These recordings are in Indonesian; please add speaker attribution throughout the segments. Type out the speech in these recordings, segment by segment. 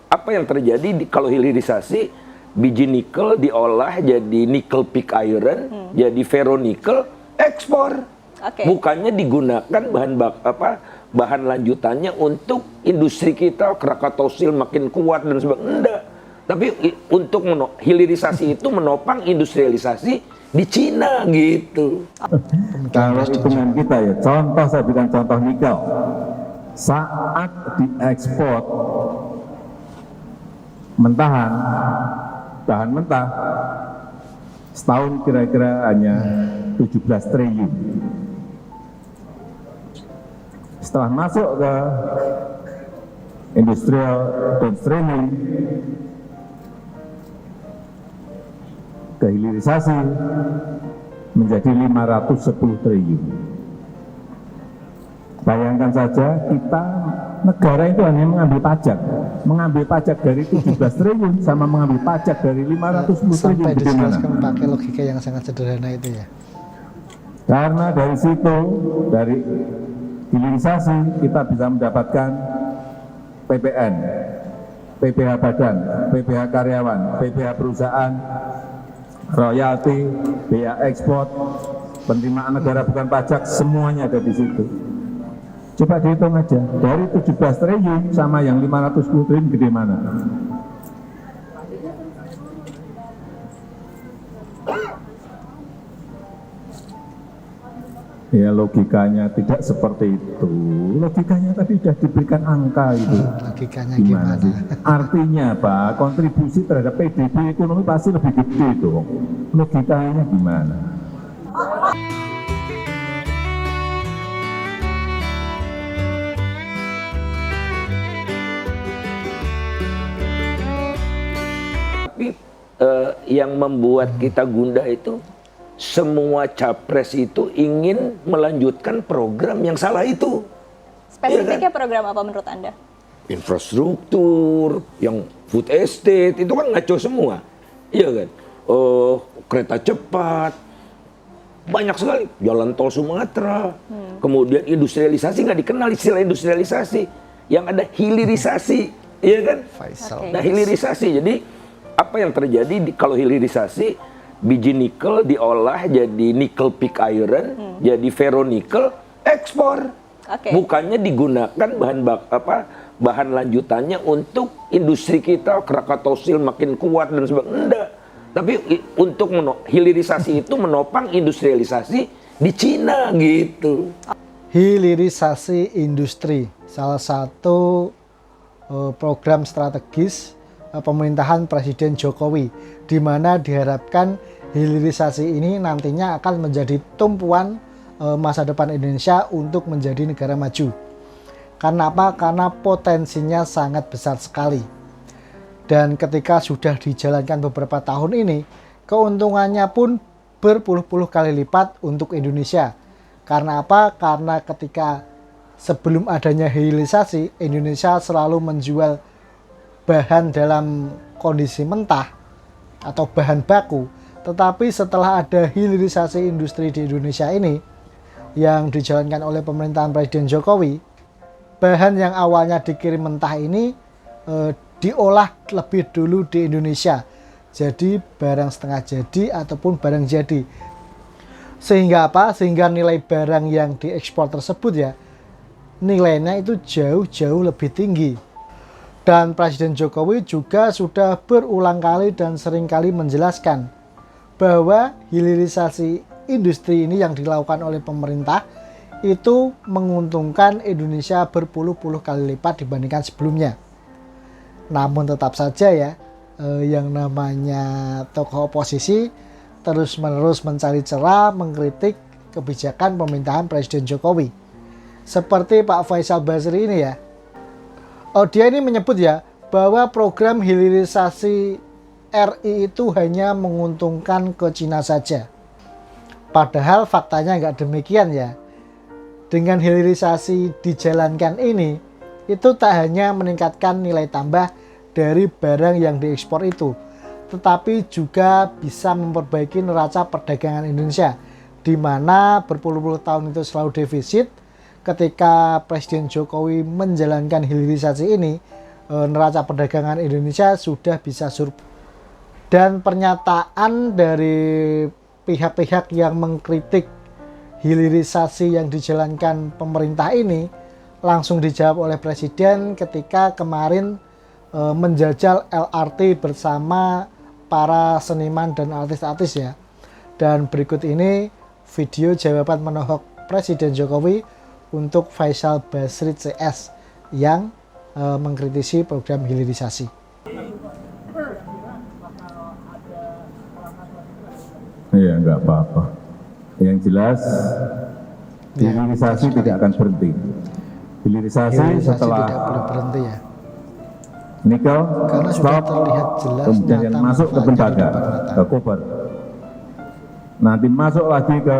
Speaker 1: apa yang terjadi kalau hilirisasi, biji nikel diolah jadi nickel pig iron, jadi ferronikel, ekspor. Bukannya digunakan bahan lanjutannya untuk industri kita, Krakatau Steel makin kuat dan sebagainya. Enggak. Tapi untuk hilirisasi itu menopang industrialisasi di Cina gitu.
Speaker 2: Kalau hitungan kita ya, contoh saya berikan contoh nikel. Saat diekspor mentahan, bahan mentah, setahun kira-kira hanya 17 triliun. Setelah masuk ke industrial downstreaming, ke hilirisasi menjadi 510 triliun. Bayangkan saja kita, negara itu hanya mengambil pajak dari 17 triliun sama mengambil pajak dari 510 triliun.
Speaker 3: Sampai dijelaskan pakai logika yang sangat sederhana itu ya.
Speaker 2: Karena dari situ, dari hilirisasi kita bisa mendapatkan PPN, PPh badan, PPh karyawan, PPh perusahaan, royalti, bea ekspor, penerimaan negara bukan pajak, semuanya ada di situ. Coba dihitung aja, dari 17 triliun sama yang 510 triliun gede mana? Ya logikanya tidak seperti itu. Logikanya tadi sudah diberikan angka itu.
Speaker 3: Logikanya gimana?
Speaker 2: Sih? Artinya Pak, kontribusi terhadap PDB ekonomi pasti lebih gede dong. Logikanya gimana?
Speaker 1: Tapi yang membuat kita gundah itu, semua capres itu ingin melanjutkan program yang salah itu.
Speaker 4: Spesifiknya program apa menurut Anda?
Speaker 1: Infrastruktur, yang food estate, itu kan ngaco semua. Iya kan? Kereta cepat, banyak sekali. Jalan tol Sumatera. Kemudian industrialisasi, nggak dikenal istilah industrialisasi. Yang ada hilirisasi. Iya kan? Nah, hilirisasi. Jadi, apa yang terjadi kalau hilirisasi, biji nikel diolah jadi nickel pig iron, jadi ferronikel, ekspor. Bukannya digunakan bahan lanjutannya untuk industri kita, Krakatau Steel makin kuat dan sebagainya. Enggak. Tapi untuk hilirisasi itu menopang industrialisasi di Cina gitu.
Speaker 3: Hilirisasi industri, salah satu program strategis pemerintahan Presiden Jokowi, di mana diharapkan hilirisasi ini nantinya akan menjadi tumpuan masa depan Indonesia untuk menjadi negara maju. Karena apa? Karena potensinya sangat besar sekali. Dan ketika sudah dijalankan beberapa tahun ini, keuntungannya pun berpuluh-puluh kali lipat untuk Indonesia. Karena apa? Karena ketika sebelum adanya hilirisasi, Indonesia selalu menjual bahan dalam kondisi mentah atau bahan baku. Tetapi setelah ada hilirisasi industri di Indonesia ini yang dijalankan oleh pemerintahan Presiden Jokowi, bahan yang awalnya dikirim mentah ini diolah lebih dulu di Indonesia. Jadi barang setengah jadi ataupun barang jadi. Sehingga apa? Sehingga nilai barang yang diekspor tersebut ya, nilainya itu jauh-jauh lebih tinggi. Dan Presiden Jokowi juga sudah berulang kali dan seringkali menjelaskan bahwa hilirisasi industri ini yang dilakukan oleh pemerintah itu menguntungkan Indonesia berpuluh-puluh kali lipat dibandingkan sebelumnya. Namun tetap saja ya, yang namanya tokoh oposisi terus-menerus mencari celah mengkritik kebijakan pemerintahan Presiden Jokowi. Seperti Pak Faisal Basri ini ya. Dia ini menyebut ya bahwa program hilirisasi RI itu hanya menguntungkan ke Cina saja. Padahal faktanya nggak demikian ya. Dengan hilirisasi dijalankan ini, itu tak hanya meningkatkan nilai tambah dari barang yang diekspor itu, tetapi juga bisa memperbaiki neraca perdagangan Indonesia, di mana berpuluh-puluh tahun itu selalu defisit. Ketika Presiden Jokowi menjalankan hilirisasi ini, neraca perdagangan Indonesia sudah bisa surplus. Dan pernyataan dari pihak-pihak yang mengkritik hilirisasi yang dijalankan pemerintah ini langsung dijawab oleh Presiden ketika kemarin menjajal LRT bersama para seniman dan artis-artis ya. Dan berikut ini video jawaban menohok Presiden Jokowi untuk Faisal Basri CS yang mengkritisi program hilirisasi.
Speaker 2: Iya, nggak apa-apa. Yang jelas, hilirisasi tidak akan berhenti. Hilirisasi setelah
Speaker 3: tidak boleh berhenti ya.
Speaker 2: nikel,
Speaker 3: Karena sudah
Speaker 2: stop,
Speaker 3: terlihat jelas
Speaker 2: kemudian
Speaker 3: nyata
Speaker 2: masuk ke
Speaker 3: manfaatnya di
Speaker 2: tembaga,
Speaker 3: depan mata.
Speaker 2: ke koper. Nanti masuk lagi ke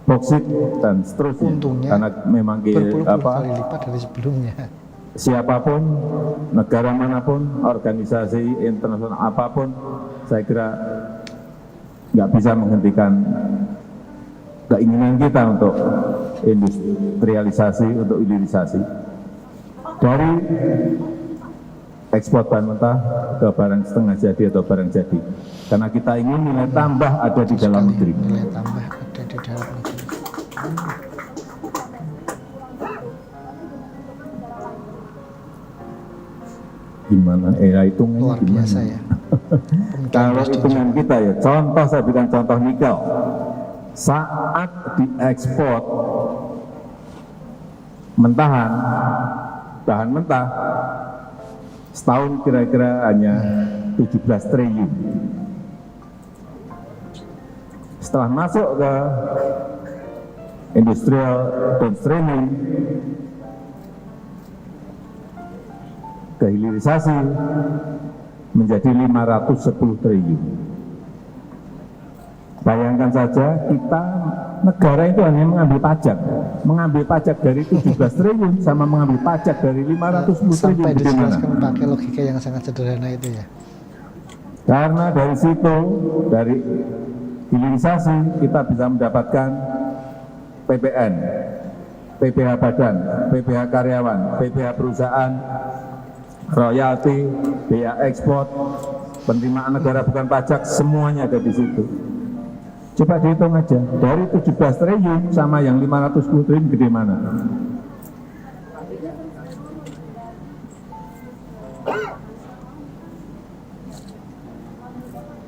Speaker 2: boksit dan seterusnya.
Speaker 3: Untungnya
Speaker 2: Karena memang
Speaker 3: berpuluh-puluh kali lipat dari sebelumnya.
Speaker 2: siapapun, negara manapun, organisasi internasional apapun, saya kira nggak bisa menghentikan keinginan kita untuk industrialisasi, untuk hilirisasi. Dari ekspor bahan mentah ke barang setengah jadi atau barang jadi. Karena kita ingin nilai tambah ada di dalam negeri.
Speaker 3: Nilai tambah ada di dalam negeri.
Speaker 2: Gimana hitungannya
Speaker 3: Luar
Speaker 2: gimana?
Speaker 3: biasa ya.
Speaker 2: Kalau hitungan kita ya, contoh saya berikan contoh nikel. Saat diekspor mentahan, bahan mentah, setahun kira-kira hanya 17 triliun. Setelah masuk ke industrial downstreaming, ke hilirisasi menjadi 510 triliun. Bayangkan saja kita, negara itu hanya mengambil pajak dari 17 triliun sama mengambil pajak dari 510
Speaker 3: Sampai
Speaker 2: triliun. Bagaimana?
Speaker 3: dijelaskan pakai logika yang sangat sederhana itu ya.
Speaker 2: Karena dari situ, dari hilirisasi kita bisa mendapatkan PPN, PPh badan, PPh karyawan, PPh perusahaan, royalti, biaya ekspor, penerimaan negara bukan pajak, semuanya ada di situ. Coba dihitung aja, dari 17 triliun sama yang 510 triliun gede mana?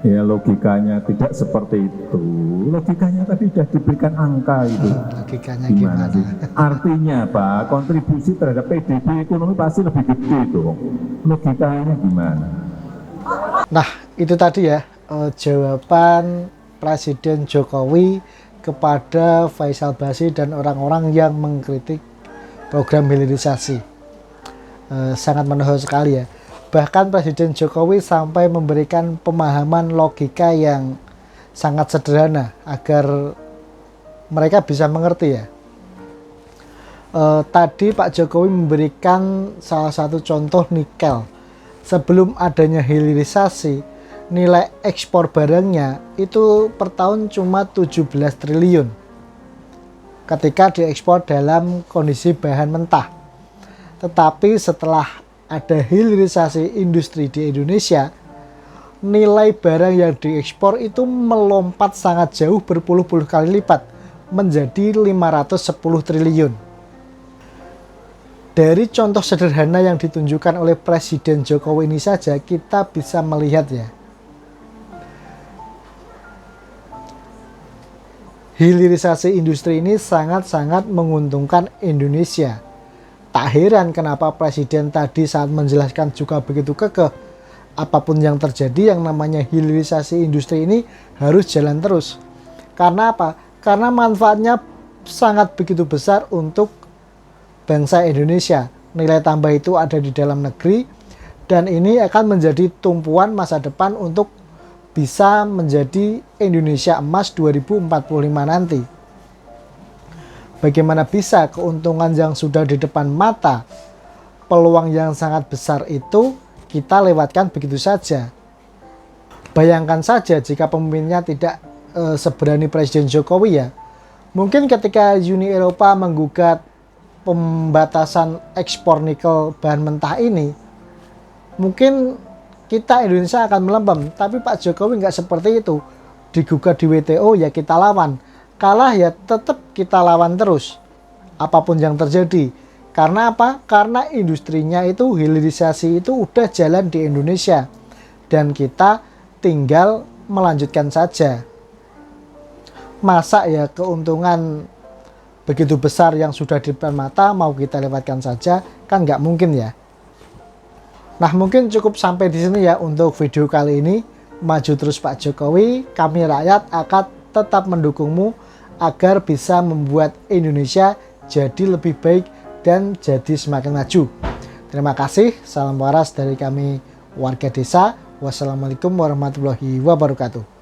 Speaker 2: Ya logikanya tidak seperti itu. Logikanya tadi sudah diberikan angka itu.
Speaker 3: Logikanya
Speaker 2: Gimana
Speaker 3: gimana?
Speaker 2: sih? Artinya Pak, kontribusi terhadap PDB ekonomi pasti lebih gede dong. Logikanya gimana?
Speaker 3: Nah, itu tadi ya jawaban Presiden Jokowi kepada Faisal Basri dan orang-orang yang mengkritik program hilirisasi. Sangat menohok sekali ya. Bahkan Presiden Jokowi sampai memberikan pemahaman logika yang sangat sederhana agar mereka bisa mengerti ya. Tadi Pak Jokowi memberikan salah satu contoh nikel. Sebelum adanya hilirisasi, nilai ekspor barangnya itu per tahun cuma 17 triliun ketika diekspor dalam kondisi bahan mentah. Tetapi setelah ada hilirisasi industri di Indonesia, nilai barang yang diekspor itu melompat sangat jauh berpuluh-puluh kali lipat menjadi 510 triliun. Dari contoh sederhana yang ditunjukkan oleh Presiden Jokowi ini saja kita bisa melihat ya, hilirisasi industri ini sangat-sangat menguntungkan Indonesia. Tak heran kenapa Presiden tadi saat menjelaskan juga begitu kekeh, apapun yang terjadi yang namanya hilirisasi industri ini harus jalan terus. Karena apa? Karena manfaatnya sangat begitu besar untuk bangsa Indonesia. Nilai tambah itu ada di dalam negeri dan ini akan menjadi tumpuan masa depan untuk bisa menjadi Indonesia Emas 2045 nanti. Bagaimana bisa keuntungan yang sudah di depan mata, peluang yang sangat besar itu kita lewatkan begitu saja. Bayangkan saja jika pemimpinnya tidak seberani Presiden Jokowi ya. Mungkin ketika Uni Eropa menggugat pembatasan ekspor nikel bahan mentah ini, mungkin kita Indonesia akan melempem. Tapi Pak Jokowi nggak seperti itu. Digugat di WTO ya kita lawan. Kalah ya tetap kita lawan terus. Apapun yang terjadi. Karena apa? Karena industrinya itu, hilirisasi itu udah jalan di Indonesia. Dan kita tinggal melanjutkan saja. Masa ya keuntungan begitu besar yang sudah di depan mata mau kita lewatkan saja? Kan nggak mungkin ya. Nah, mungkin cukup sampai di sini ya untuk video kali ini. Maju terus Pak Jokowi, kami rakyat akan tetap mendukungmu agar bisa membuat Indonesia jadi lebih baik dan jadi semakin maju. Terima kasih, salam waras dari kami warga desa. Wassalamualaikum warahmatullahi wabarakatuh.